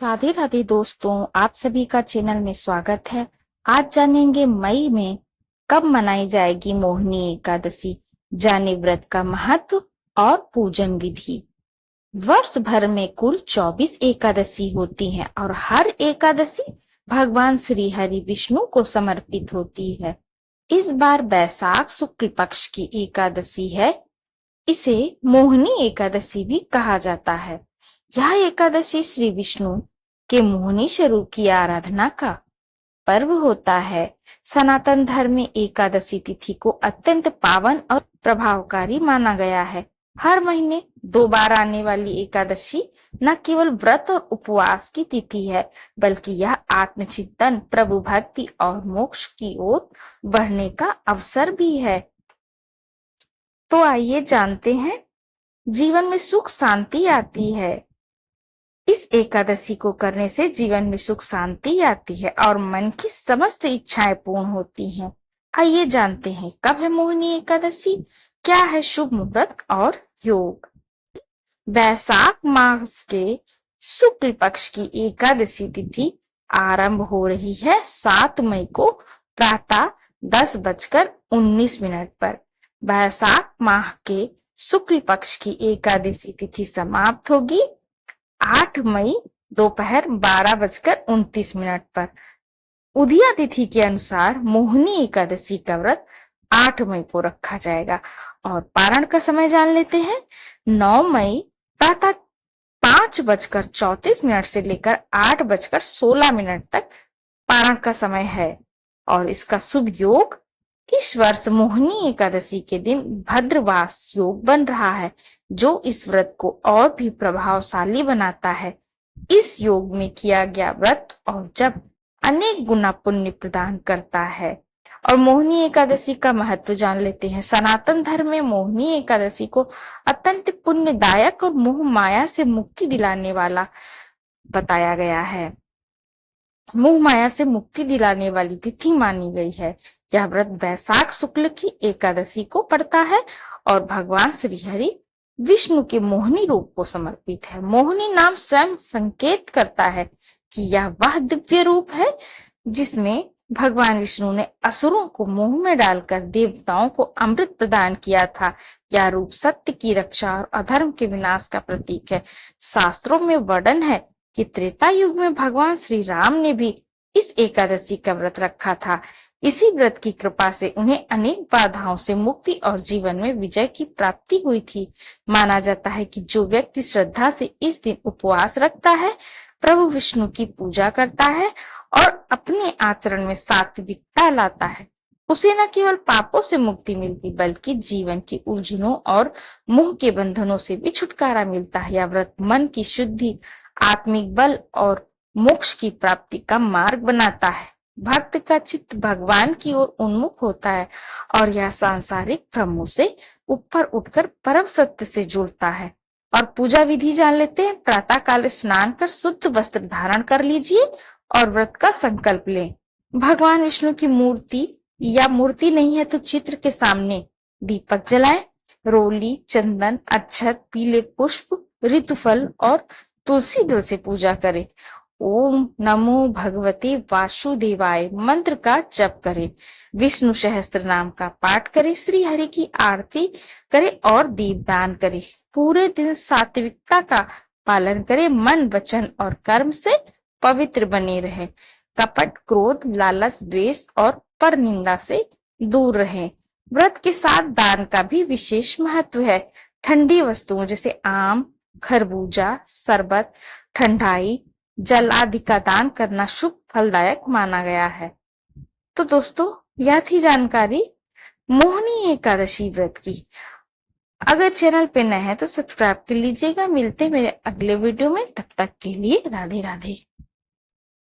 राधे राधे दोस्तों, आप सभी का चैनल में स्वागत है। आज जानेंगे मई में कब मनाई जाएगी मोहिनी एकादशी, जाने व्रत का महत्व और पूजन विधि। वर्ष भर में कुल 24 एकादशी होती हैं और हर एकादशी भगवान श्री हरि विष्णु को समर्पित होती है। इस बार बैसाख शुक्ल पक्ष की एकादशी है। इसे मोहिनी एकादशी भी कहा जाता है। यह एकादशी श्री विष्णु के मोहिनी स्वरूप की आराधना का पर्व होता है। सनातन धर्म में एकादशी तिथि को अत्यंत पावन और प्रभावकारी माना गया है। हर महीने 2 बार आने वाली एकादशी न केवल व्रत और उपवास की तिथि है, बल्कि यह आत्मचिंतन, प्रभु भक्ति और मोक्ष की ओर बढ़ने का अवसर भी है। तो आइए जानते हैं, जीवन में सुख शांति आती है। इस एकादशी को करने से जीवन में सुख शांति आती है और मन की समस्त इच्छाएं पूर्ण होती हैं। आइए जानते हैं कब है मोहिनी एकादशी, क्या है शुभ मुहूर्त और योग। वैशाख मास के शुक्ल पक्ष की एकादशी तिथि आरंभ हो रही है 7 मई को प्रातः 10:19 पर। वैशाख माह के शुक्ल पक्ष की एकादशी तिथि समाप्त होगी 8 मई दोपहर 12:29 पर। उदया तिथि के अनुसार मोहिनी एकादशी का व्रत 8 मई को रखा जाएगा और पारण का समय जान लेते हैं। 9 मई प्रातः 5:34 से लेकर 8:16 तक पारण का समय है और इसका शुभ योग इस वर्ष मोहिनी एकादशी के दिन भद्रवास योग बन रहा है, जो इस व्रत को और भी प्रभावशाली बनाता है। इस योग में किया गया व्रत और जप अनेक गुना पुण्य प्रदान करता है। और मोहिनी एकादशी का महत्व जान लेते हैं। सनातन धर्म में मोहिनी एकादशी को अत्यंत पुण्यदायक और मोह माया से मुक्ति दिलाने वाला बताया गया है। मोह माया से मुक्ति दिलाने वाली तिथि मानी गई है। यह व्रत वैशाख शुक्ल की एकादशी को पड़ता है और भगवान श्री हरि विष्णु के मोहिनी रूप को समर्पित है। मोहिनी नाम स्वयं संकेत करता है कि यह वह दिव्य रूप है जिसमें भगवान विष्णु ने असुरों को मोह में डालकर देवताओं को अमृत प्रदान किया था। यह रूप सत्य की रक्षा और अधर्म के विनाश का प्रतीक है। शास्त्रों में वर्णन है कि त्रेता युग में भगवान श्री राम ने भी इस एकादशी का व्रत रखा था। इसी व्रत की कृपा से उन्हें अनेक बाधाओं से मुक्ति और जीवन में विजय की प्राप्ति हुई थी। माना जाता है कि जो व्यक्ति श्रद्धा से इस दिन उपवास रखता है, प्रभु विष्णु की पूजा करता है और अपने आचरण में सात्विकता लाता है, उसे न केवल पापों से मुक्ति मिलती बल्कि जीवन की उलझनों और मोह के बंधनों से भी छुटकारा मिलता है। यह व्रत मन की शुद्धि, आत्मिक बल और मोक्ष की प्राप्ति का मार्ग बनाता है। भक्त का चित्त भगवान की ओर उन्मुख होता है और यह सांसारिक भ्रमों से ऊपर उठकर परम सत्य से जुड़ता है। और पूजा विधि जान लेते हैं। प्रातः काल स्नान कर शुद्ध वस्त्र धारण कर लीजिए और व्रत का संकल्प लें। भगवान विष्णु की मूर्ति या मूर्ति नहीं है तो चित्र के सामने दीपक जलाएं। रोली, चंदन, अक्षत, पीले पुष्प, ऋतुफल और तुलसी दल से पूजा करें। ओम नमो भगवते वासुदेवाय मंत्र का जप करें। विष्णु सहस्त्र नाम का पाठ करें। श्री हरि की आरती करें और दीपदान करें। पूरे दिन सात्विकता का पालन करें। मन, वचन और कर्म से पवित्र बने रहें। कपट, क्रोध, लालच, द्वेष और पर निंदा से दूर रहें। व्रत के साथ दान का भी विशेष महत्व है। ठंडी वस्तुओं जैसे आम, खरबूजा, शरबत, ठंडाई, जल आदि का दान करना शुभ फलदायक माना गया है। तो दोस्तों, यह थी जानकारी मोहिनी एकादशी व्रत की। अगर चैनल पे नए हैं तो सब्सक्राइब कर लीजिएगा। मिलते हैं मेरे अगले वीडियो में, तब तक के लिए राधे राधे।